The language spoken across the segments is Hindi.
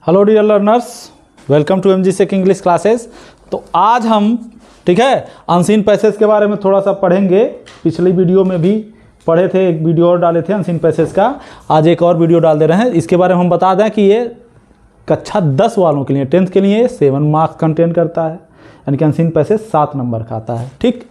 Hello dear learners, welcome to MG सेक इंग्लिश क्लासेस। तो आज हम ठीक है अनसीन पैसेज के बारे में थोड़ा सा पढ़ेंगे। पिछली वीडियो में भी पढ़े थे, एक वीडियो और डाले थे अनसीन पैसेज का। आज एक और वीडियो डाल दे रहे हैं। इसके बारे में हम बता दें कि ये कक्षा 10 वालों के लिए, 10th के लिए 7 मार्क्स कंटेन करता है, यानी कि अनसीन पैसेज 7 नंबर का आता है, ठीक।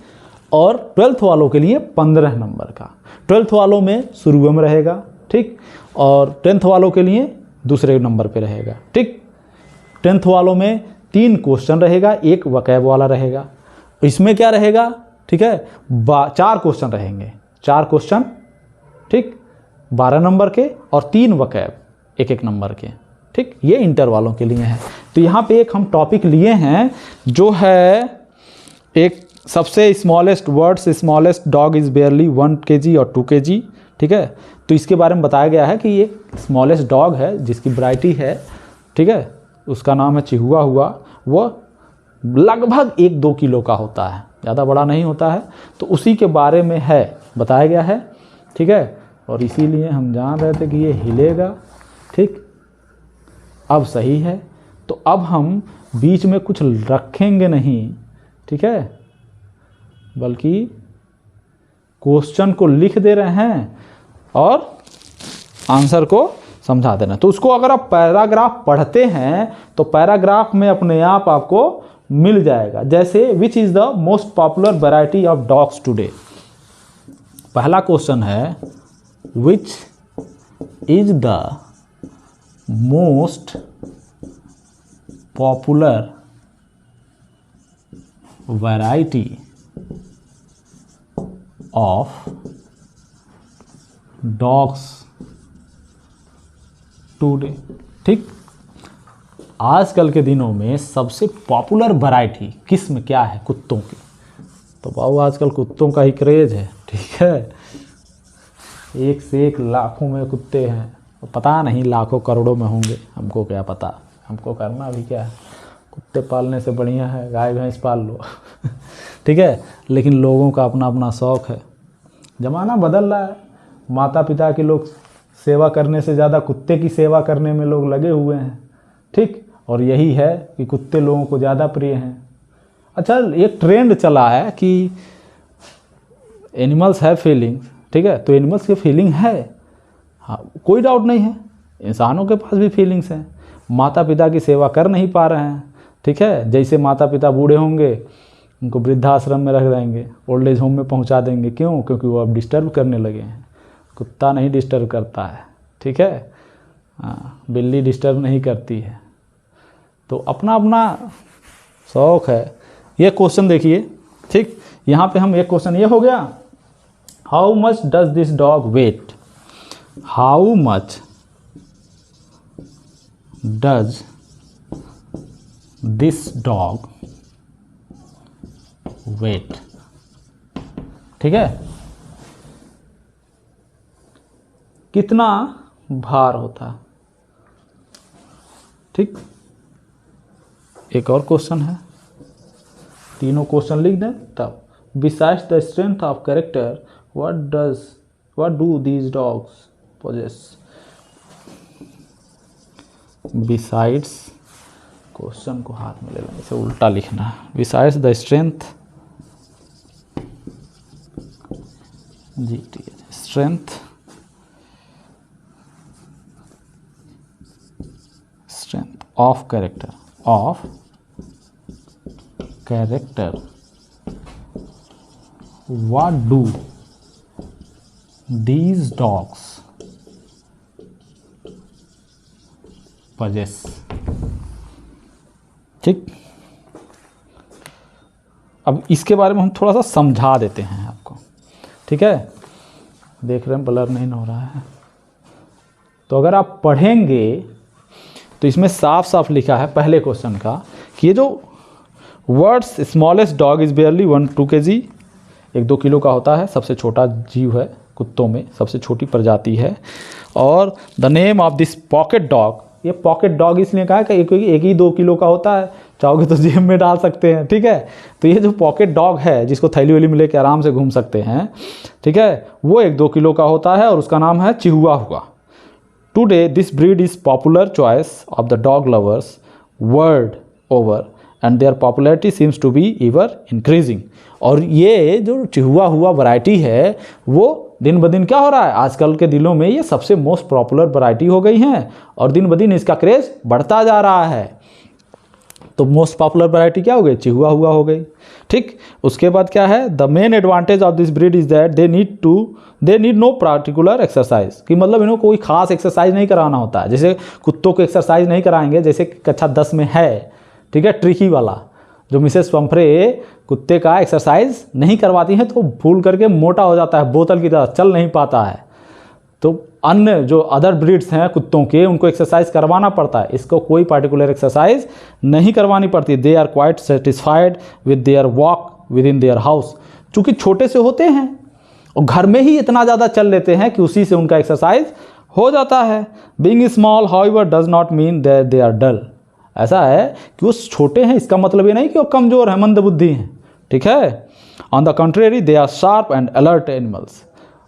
और 12th वालों के लिए 15 नंबर का। 12th वालों में शुरू में रहेगा, ठीक। और 10th वालों के लिए दूसरे नंबर पे रहेगा, ठीक। 10th वालों में 3 क्वेश्चन रहेगा, एक वकैब वाला रहेगा। इसमें क्या रहेगा, ठीक है, 4 क्वेश्चन रहेंगे, 4 क्वेश्चन, ठीक, 12 नंबर के और 3 वकैब 1-1 नंबर के, ठीक। ये इंटर वालों के लिए है। तो यहाँ पे एक हम टॉपिक लिए हैं जो है एक सबसे smallest words, smallest dog is बेयरली 1 kg और 2 kg, ठीक है। तो इसके बारे में बताया गया है कि ये स्मॉलेस्ट डॉग है जिसकी वैरायटी है, ठीक है, उसका नाम है चिहुआ हुआ। वो लगभग 1-2 किलो का होता है, ज़्यादा बड़ा नहीं होता है। तो उसी के बारे में है बताया गया है, ठीक है। और इसीलिए हम जान रहे थे कि ये हिलेगा, ठीक। अब सही है। तो अब हम बीच में कुछ रखेंगे नहीं, ठीक है, बल्कि क्वेश्चन को लिख दे रहे हैं और आंसर को समझा देना। तो उसको अगर आप पैराग्राफ पढ़ते हैं तो पैराग्राफ में अपने आप आपको मिल जाएगा। जैसे which is the most popular variety of dogs today. पहला क्वेश्चन है which is the most popular variety of dogs today, ठीक। आजकल के दिनों में सबसे पॉपुलर वैरायटी किस्म क्या है कुत्तों की? तो बाबू आजकल कुत्तों का ही क्रेज है, ठीक है। एक से एक लाखों में कुत्ते हैं, तो पता नहीं लाखों करोड़ों में होंगे, हमको क्या पता। हमको करना भी क्या है, कुत्ते पालने से बढ़िया है गाय भैंस पाल लो ठीक है। लेकिन लोगों का अपना अपना शौक़ है। ज़माना बदल रहा है, माता पिता के लोग सेवा करने से ज़्यादा कुत्ते की सेवा करने में लोग लगे हुए हैं, ठीक। और यही है कि कुत्ते लोगों को ज़्यादा प्रिय हैं। अच्छा, एक ट्रेंड चला है कि एनिमल्स हैव फीलिंग्स, ठीक है। तो एनिमल्स की फीलिंग है, हाँ, कोई डाउट नहीं है। इंसानों के पास भी फीलिंग्स हैं। माता पिता की सेवा कर नहीं पा रहे हैं, ठीक है। जैसे माता पिता बूढ़े होंगे, उनको वृद्धाश्रम में रख देंगे, ओल्ड एज होम में पहुंचा देंगे। क्यों? क्योंकि वो अब डिस्टर्ब करने लगे हैं। कुत्ता नहीं डिस्टर्ब करता है, ठीक है, हाँ, बिल्ली डिस्टर्ब नहीं करती है। तो अपना अपना शौक़ है। ये क्वेश्चन देखिए, ठीक। यहाँ पे हम एक क्वेश्चन ये हो गया, how much does this dog weigh. How much does this dog weigh, ठीक है, कितना भार होता, ठीक। एक और क्वेश्चन है, तीनों क्वेश्चन लिख दें तब। Besides the strength of character what do these dogs possess. Besides, question को हाथ में ले लें, इसे उल्टा लिखना है। बिसाइड्स द स्ट्रेंथ, जी ठीक है, strength of character what do these dogs possess, ठीक। अब इसके बारे में हम थोड़ा सा समझा देते हैं आपको, ठीक है। देख रहे हैं ब्लर नहीं हो रहा है। तो अगर आप पढ़ेंगे तो इसमें साफ साफ लिखा है पहले क्वेश्चन का कि ये जो words smallest dog is बेयरली 1-2 kg, 1-2 kilo का होता है, सबसे छोटा जीव है कुत्तों में, सबसे छोटी प्रजाति है। और the name of this pocket dog, ये पॉकेट डॉग इसलिए कहा है कि एक ही 2 किलो का होता है, चाहोगे तो जेब में डाल सकते हैं, ठीक है। तो ये जो पॉकेट डॉग है जिसको थैली वैली में लेके आराम से घूम सकते हैं, ठीक है, वो 1-2 किलो का होता है और उसका नाम है chihuahua. Today this breed is popular choice of the dog lovers world over and their popularity seems to be ever increasing. और ये जो चिहुआ हुआ वैरायटी है वो दिन ब दिन क्या हो रहा है, आजकल के दिलों में ये सबसे मोस्ट पॉपुलर वैरायटी हो गई हैं और दिन ब दिन इसका क्रेज़ बढ़ता जा रहा है। तो मोस्ट पॉपुलर वैरायटी क्या हो गई, चिहुआ हुआ हो गई। ठीक, उसके बाद क्या है, the main advantage of this breed is that they need no particular exercise, कि मतलब इन्हें कोई खास एक्सरसाइज नहीं कराना होता है। जैसे कुत्तों को एक्सरसाइज नहीं कराएंगे, जैसे कक्षा 10 में है, ठीक है, ट्रिकी वाला, जो मिसेस पंफरे कुत्ते का एक्सरसाइज नहीं करवाती हैं तो भूल करके मोटा हो जाता है, बोतल की तरह चल नहीं पाता है। तो अन्य जो अदर ब्रीड्स हैं कुत्तों के, उनको एक्सरसाइज करवाना पड़ता है, इसको कोई पार्टिकुलर एक्सरसाइज नहीं करवानी पड़ती। They are quite satisfied with their walk within their house, चूँकि छोटे से होते हैं और घर में ही इतना ज़्यादा चल लेते हैं कि उसी से उनका एक्सरसाइज हो जाता है। Being small however does not mean that they are dull, ऐसा है कि वो छोटे हैं इसका मतलब ये नहीं कि वो कमज़ोर हैं, मंदबुद्धि हैं, ठीक है। On the contrary they are sharp and alert animals,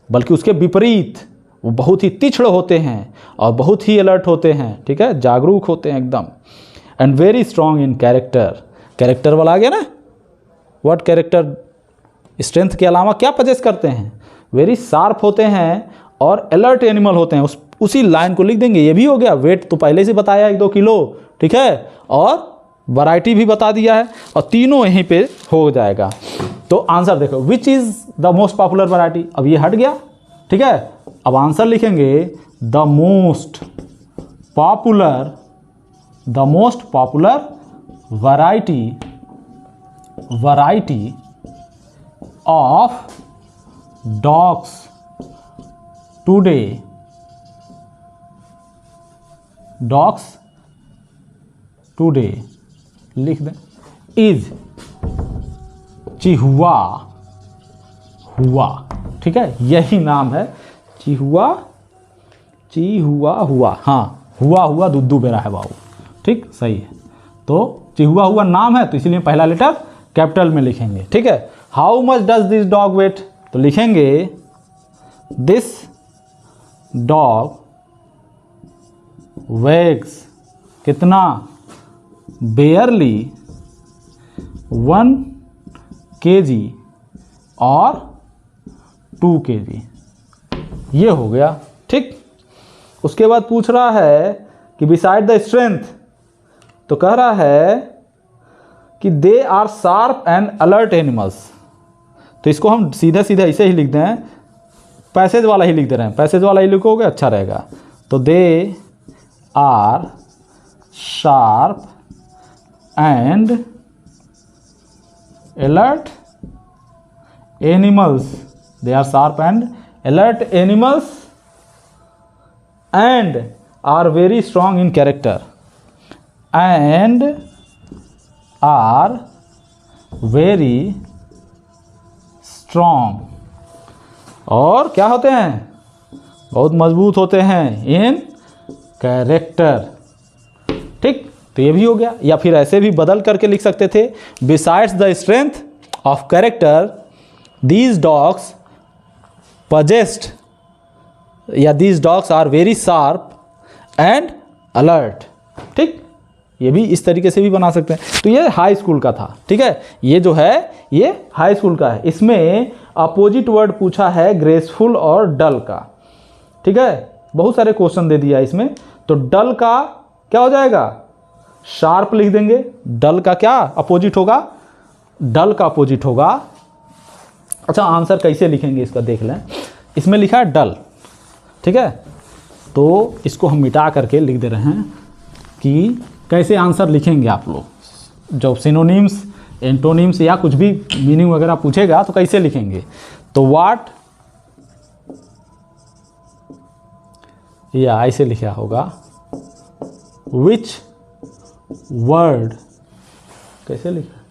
बल्कि उसके विपरीत वो बहुत ही तीक्ष्ण होते हैं और बहुत ही अलर्ट होते हैं, ठीक है, जागरूक होते हैं एकदम। And very strong in character, character वाला आ गया ना, व्हाट कैरेक्टर, स्ट्रेंथ के अलावा क्या पजेस करते हैं, वेरी शार्प होते हैं और अलर्ट एनिमल होते हैं। उसी लाइन को लिख देंगे। ये भी हो गया, वेट तो पहले से बताया 1-2 किलो, ठीक है, और वैरायटी भी बता दिया है, और तीनों यहीं पे हो जाएगा। तो आंसर देखो, which is the most popular variety, अब ये हट गया, ठीक है। अब आंसर लिखेंगे the most popular variety of dogs today लिख दें, इज चिहुआ हुआ, ठीक है, यही नाम है, चिहुआ हुआ, हाँ, हुआ दुद्दू बेरा है बाबू, ठीक, सही है। तो चिहुआ हुआ नाम है तो इसीलिए पहला लेटर कैपिटल में लिखेंगे, ठीक है। How much does this dog weigh, तो लिखेंगे दिस डॉग वेग्स, कितना, बेयरली 1 kg और 2 kg, ये हो गया, ठीक। उसके बाद पूछ रहा है कि बिसाइड द स्ट्रेंथ, तो कह रहा है कि they are sharp and alert animals, तो इसको हम सीधा ऐसे ही लिख दें, पैसेज वाला ही लिख दे रहे हैं, पैसेज वाला ही लिखोगे अच्छा रहेगा। तो they are sharp and alert animals, they are sharp and alert animals and are very strong in character and are very strong, और क्या होते हैं, बहुत मजबूत होते हैं, इन कैरेक्टर, ठीक। तो ये भी हो गया, या फिर ऐसे भी बदल करके लिख सकते थे, besides the strength of character these dogs possessed, या these dogs are very sharp and alert, ठीक। ये भी इस तरीके से भी बना सकते हैं। तो ये हाई स्कूल का था, ठीक है, ये जो है ये हाई स्कूल का है। इसमें अपोजिट वर्ड पूछा है ग्रेसफुल और डल का, ठीक है, बहुत सारे क्वेश्चन दे दिया इसमें। तो डल का क्या हो जाएगा, शार्प लिख देंगे। डल का क्या अपोजिट होगा, डल का अपोजिट होगा। अच्छा, आंसर कैसे लिखेंगे इसका देख लें, इसमें लिखा है डल, ठीक है, तो इसको हम मिटा करके लिख दे रहे हैं कि कैसे आंसर लिखेंगे आप लोग। जब सिनोनिम्स, एंटोनिम्स या कुछ भी मीनिंग वगैरह पूछेगा तो कैसे लिखेंगे। तो व्हाट, या ऐसे लिखा होगा, विच वर्ड, कैसे लिखा,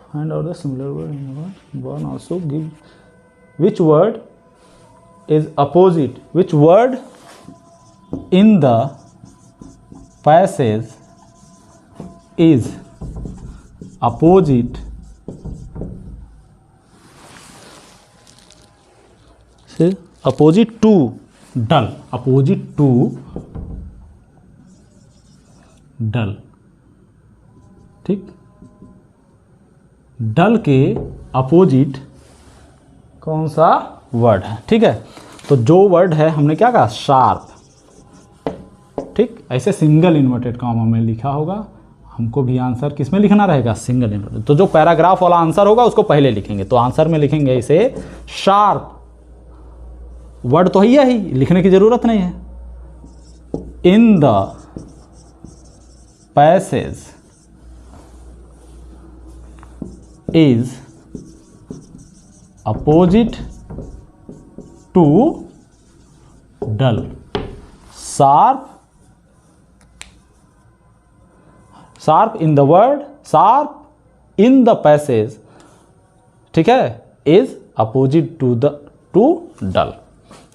find out the similar word in one also give, which word is opposite, which word in the passage is opposite to dull, opposite to dull. ठीक, डल के अपोजिट कौन सा वर्ड है? ठीक है, तो जो वर्ड है हमने क्या कहा? शार्प। ठीक, ऐसे सिंगल इन्वर्टेड कॉमा में लिखा होगा, हमको भी आंसर किस में लिखना रहेगा? Single inverted. तो जो पैराग्राफ वाला आंसर होगा उसको पहले लिखेंगे, तो आंसर में लिखेंगे इसे शार्प। वर्ड तो है ही, लिखने की जरूरत नहीं है। In the passage is opposite to dull. Sharp, sharp in the word, sharp in the passage, ठीक है, इज अपोजिट टू डल।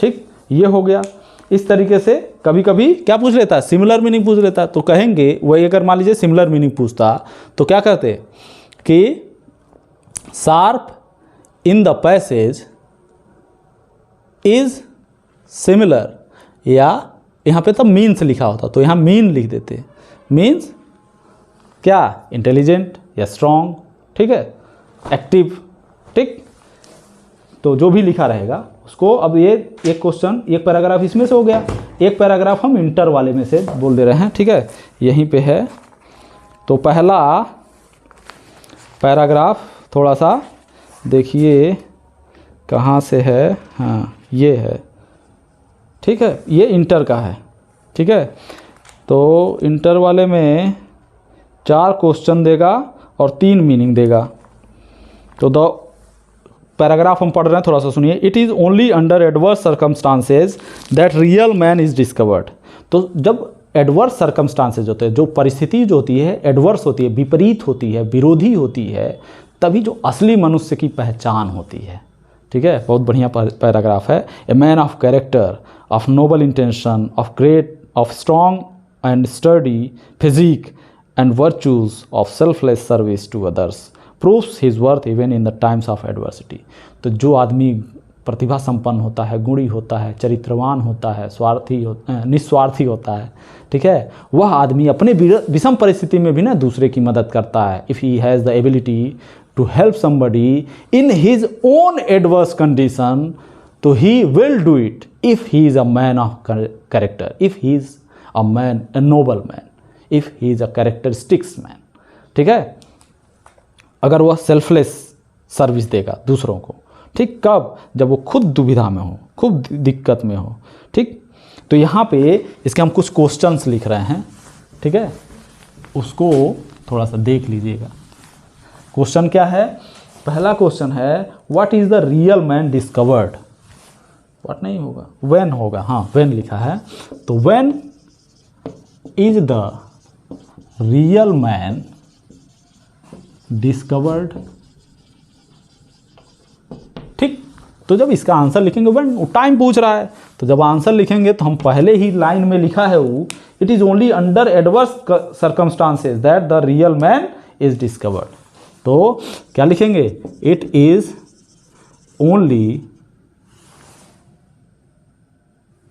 ठीक, ये हो गया। इस तरीके से कभी कभी क्या पूछ लेता है? सिमिलर मीनिंग पूछ लेता है, तो कहेंगे वही, अगर मान लीजिए सिमिलर मीनिंग पूछता तो क्या कहते कि sharp in the passage is similar, या यहाँ पे तो मीन्स लिखा होता तो यहाँ मीन लिख देते। मीन्स क्या? इंटेलिजेंट या स्ट्रॉन्ग, ठीक है, एक्टिव। ठीक, तो जो भी लिखा रहेगा उसको, अब ये एक क्वेश्चन, एक पैराग्राफ इसमें से हो गया, एक पैराग्राफ हम इंटर वाले में से बोल दे रहे हैं। ठीक है, यहीं पे है। तो पहला पैराग्राफ थोड़ा सा देखिए कहाँ से है। हाँ, ये है। ठीक है, ये इंटर का है। ठीक है, तो इंटर वाले में 4 क्वेश्चन देगा और 3 मीनिंग देगा। तो द पैराग्राफ हम पढ़ रहे हैं, थोड़ा सा सुनिए। It is only under adverse circumstances that real man is discovered. तो जब एडवर्स सर्कमस्टांसेज होते हैं, जो परिस्थिति जो होती है एडवर्स होती है, विपरीत होती है, विरोधी होती है, तभी जो असली मनुष्य की पहचान होती है। ठीक है, बहुत बढ़िया पैराग्राफ है। A man of character, of noble intention, of great, of strong and sturdy physique and virtues, of selfless service to others, proves his worth even in the times of adversity. तो जो आदमी प्रतिभा संपन्न होता है, गुणी होता है, चरित्रवान होता है, निस्वार्थी होता है, ठीक है, वह आदमी अपने विषम परिस्थिति में भी ना दूसरे की मदद करता है। If he has the ability to help somebody in his own adverse condition, तो he will do it if he is a man of character, if he is a man, a noble man, if he is a characteristics man. ठीक है, अगर वह सेल्फलेस सर्विस देगा दूसरों को। ठीक, कब? जब वो खुद दुविधा में हो, खुद दिक्कत में हो। ठीक, तो यहाँ पे इसके हम कुछ क्वेश्चंस लिख रहे हैं। ठीक है, उसको थोड़ा सा देख लीजिएगा। क्वेश्चन क्या है? पहला क्वेश्चन है what is the real man discovered. What नहीं होगा, व्हेन होगा। हाँ, व्हेन लिखा है, तो when is the real man discovered. ठीक, तो जब इसका आंसर लिखेंगे, व्हेन टाइम पूछ रहा है, तो जब आंसर लिखेंगे तो हम पहले ही लाइन में लिखा है वो, it is only under adverse circumstances that the real man is discovered. तो क्या लिखेंगे? इट इज ओनली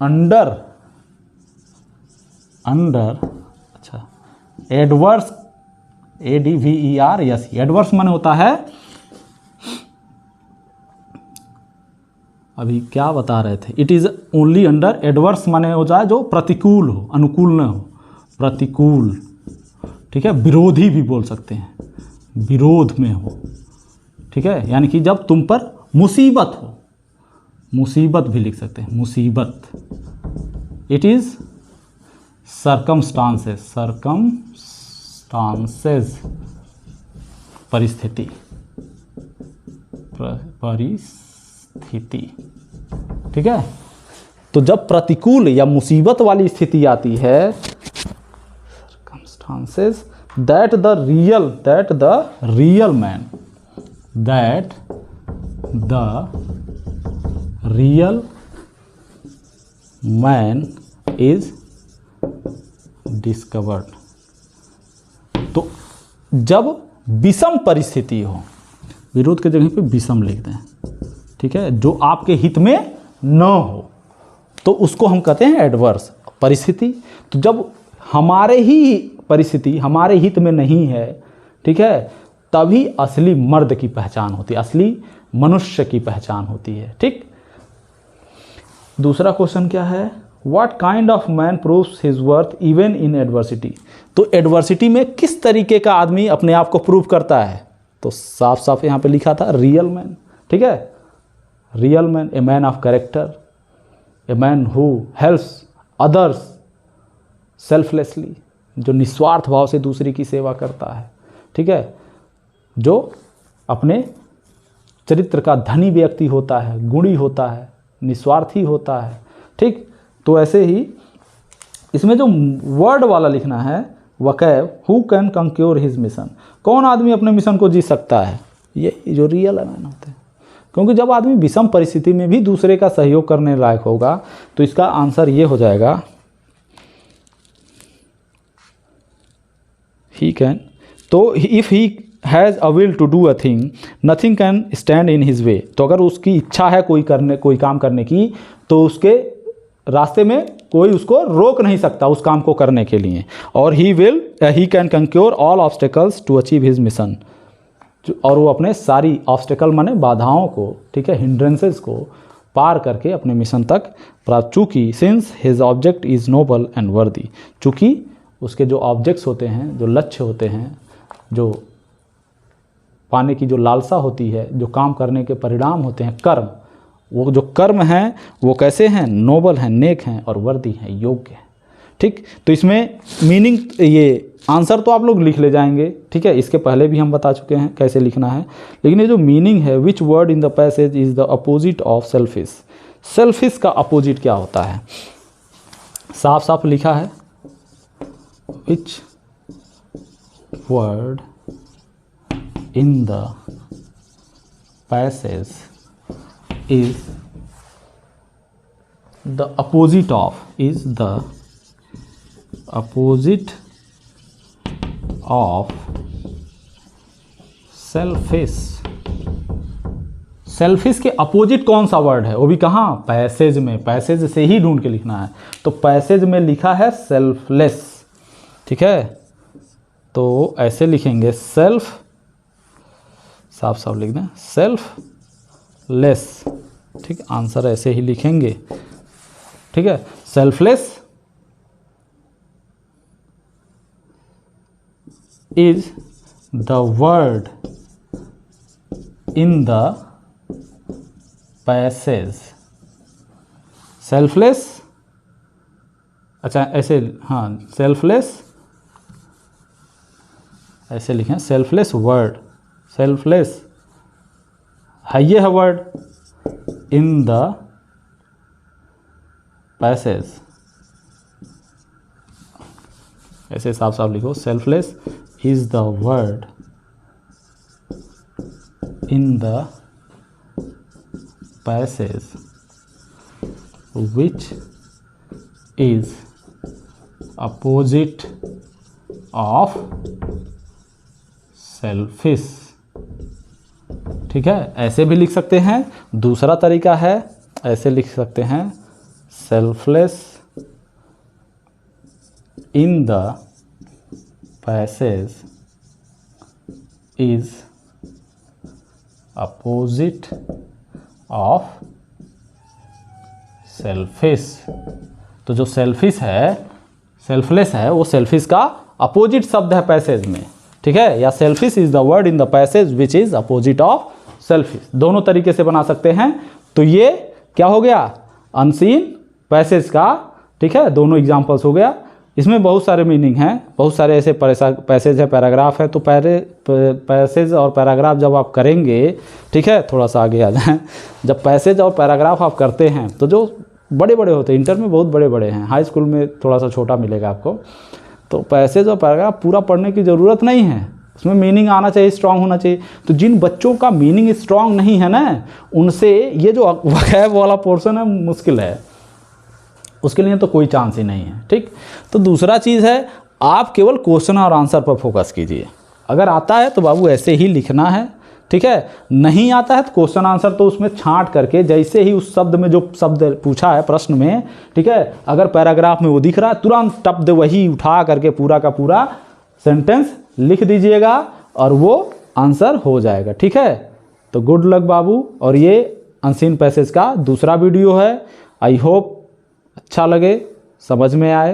अंडर अच्छा, एडवर्स, ADVERS, एडवर्स माने होता है, अभी क्या बता रहे थे, it is only under, adverse माने हो जाए जो प्रतिकूल हो, अनुकूल न हो, प्रतिकूल। ठीक है, विरोधी भी बोल सकते हैं, विरोध में हो। ठीक है, यानी कि जब तुम पर मुसीबत हो, मुसीबत भी लिख सकते हैं, मुसीबत। इट इज़ सर्कमस्टांसेस, परिस्थिति, ठीक है। तो जब प्रतिकूल या मुसीबत वाली स्थिति आती है, circumstances, that the real man is discovered. तो जब विषम परिस्थिति हो, विरोध के जगह पे विषम लिख दें, ठीक है, जो आपके हित में न हो, तो उसको हम कहते हैं एडवर्स परिस्थिति। तो जब हमारे ही परिस्थिति हमारे हित में नहीं है, ठीक है, तभी असली मर्द की पहचान होती है, असली मनुष्य की पहचान होती है। ठीक, दूसरा क्वेश्चन क्या है, what kind of man proves his worth even in adversity. तो एडवर्सिटी में किस तरीके का आदमी अपने आप को प्रूव करता है, तो साफ साफ यहाँ पे लिखा था रियल मैन। ठीक है, real man, A man of character, a man who helps others selflessly, जो निस्वार्थ भाव से दूसरे की सेवा करता है। ठीक है, जो अपने चरित्र का धनी व्यक्ति होता है, गुणी होता है, निस्वार्थी होता है। ठीक, तो ऐसे ही इसमें जो वर्ड वाला लिखना है वकैव, who can conquer his mission, कौन आदमी अपने मिशन को जीत सकता है, ये जो रियल मैन होते हैं। क्योंकि जब आदमी विषम परिस्थिति में भी दूसरे का सहयोग करने लायक होगा तो इसका आंसर ये हो जाएगा ही कैन। तो if he has a will to do a thing nothing can stand in his way. तो अगर उसकी इच्छा है कोई काम करने की, तो उसके रास्ते में कोई उसको रोक नहीं सकता उस काम को करने के लिए। और he can conquer all obstacles to achieve his mission, और वो अपने सारी ऑब्स्टेकल माने बाधाओं को, ठीक है, हिंड्रेंसेस को पार करके अपने मिशन तक प्राप्त। चूँकि since his object is noble and वर्दी, चूँकि उसके जो ऑब्जेक्ट्स होते हैं, जो लक्ष्य होते हैं, जो पाने की जो लालसा होती है, जो काम करने के परिणाम होते हैं, कर्म, वो जो कर्म हैं वो कैसे हैं, नोबल हैं, नेक हैं और वर्दी हैं, योग्य हैं। ठीक, तो इसमें मीनिंग, ये आंसर तो आप लोग लिख ले जाएंगे। ठीक है, इसके पहले भी हम बता चुके हैं कैसे लिखना है, लेकिन ये जो मीनिंग है, which word in the passage is the opposite of selfish. Selfish का अपोजिट क्या होता है, साफ साफ लिखा है, which word in the passage is the opposite of selfish। Selfish के अपोजिट कौन सा वर्ड है, वो भी कहाँ, पैसेज में। पैसेज से ही ढूंढ के लिखना है, तो पैसेज में लिखा है सेल्फलेस। ठीक है, तो ऐसे लिखेंगे, सेल्फ, साफ साफ लिख दें, सेल्फलेस। ठीक, आंसर ऐसे ही लिखेंगे। ठीक है, selfless is the word in the passage. Selfless, अच्छा ऐसे, हाँ, सेल्फलेस ऐसे लिखें, सेल्फलेस वर्ड, सेल्फलेस है, ये है वर्ड इन द पैसेज, ऐसे साफ साफ लिखो, selfless is the word in the passage which is opposite of selfish. ठीक है, ऐसे भी लिख सकते हैं। दूसरा तरीका है, ऐसे लिख सकते हैं, selfless in the passage is opposite of selfish. तो जो सेल्फिश है, सेल्फलेस है, वो सेल्फिश का अपोजिट शब्द है पैसेज में। ठीक है, या selfish is the word in the passage which is opposite of selfish, दोनों तरीके से बना सकते हैं। तो ये क्या हो गया, अनसीन पैसेज का। ठीक है, दोनों एग्जाम्पल्स हो गया। इसमें बहुत सारे मीनिंग हैं, बहुत सारे ऐसे पैसेज है, पैराग्राफ है। तो पैसेज और पैराग्राफ जब आप करेंगे, ठीक है, थोड़ा सा आगे आ जाएं, जब पैसेज और पैराग्राफ आप करते हैं तो जो बड़े बड़े होते हैं, इंटर में बहुत बड़े बड़े हैं, हाई स्कूल में थोड़ा सा छोटा मिलेगा आपको। तो पैसेज और पैराग्राफ पूरा पढ़ने की ज़रूरत नहीं है, उसमें मीनिंग आना चाहिए, स्ट्रांग होना चाहिए। तो जिन बच्चों का मीनिंग स्ट्रांग नहीं है ना, उनसे ये जो वकैब वाला पोर्शन है मुश्किल है, उसके लिए तो कोई चांस ही नहीं है। ठीक, तो दूसरा चीज़ है, आप केवल क्वेश्चन और आंसर पर फोकस कीजिए। अगर आता है तो बाबू ऐसे ही लिखना है, ठीक है। नहीं आता है तो क्वेश्चन आंसर तो उसमें छांट करके, जैसे ही उस शब्द में जो शब्द पूछा है प्रश्न में, ठीक है, अगर पैराग्राफ में वो दिख रहा है तुरंत टप दे वही उठा करके पूरा का पूरा सेंटेंस लिख दीजिएगा और वो आंसर हो जाएगा, ठीक है। तो गुड लक बाबू। और ये अनसीन पैसेज का दूसरा वीडियो है। आई होप अच्छा लगे, समझ में आए।